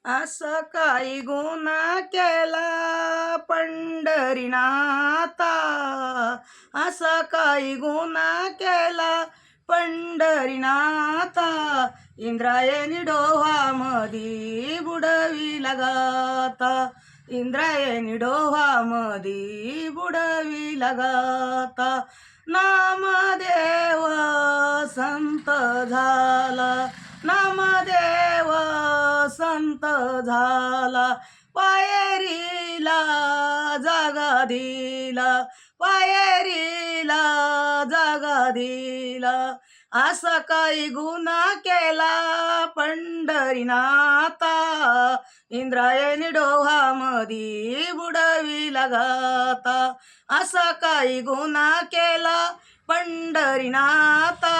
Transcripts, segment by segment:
असं काही गुन्हा केला पंढरीनाथा, असा काही गुन्हा केला पंढरीनाथा, इंद्रायणी डोहामधी बुडविला गाता, इंद्रायणी डोहामधी बुडविला गाता. नामदेव संत झाला, नामदेव संत झाला, पायरीला जागा दिला, पायरीला जागा दिला. असा काही गुन्हा केला पंढरीनाथा, इंद्रायणी डोहामधी बुडविला गाता. असा काही गुन्हा केला पंढरीनाथा,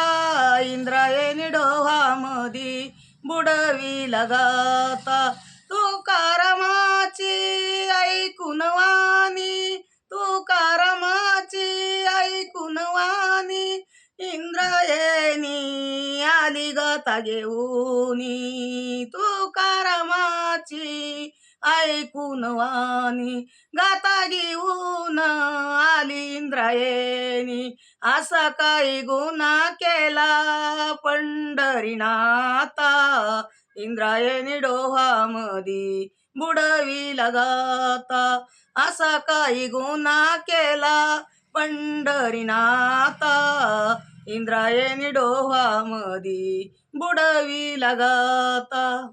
इंद्रायणी डोहामधी बुडविला गाता. तुकारामाची ऐकून वाणी, तुकारामाची ऐकून वाणी, इंद्रायणी आली गाता घेऊनी, तुकारामाची ऐकून वाणी, गाता घेऊन आली इंद्रायणी. असा काही गुन्हा केला पंढरीनाथा, इंद्रायणी डोहामधी बुडविला गाता. असा काही गुन्हा केला पंढरीनाथा, इंद्रायणी डोहामधी बुडविला गाता.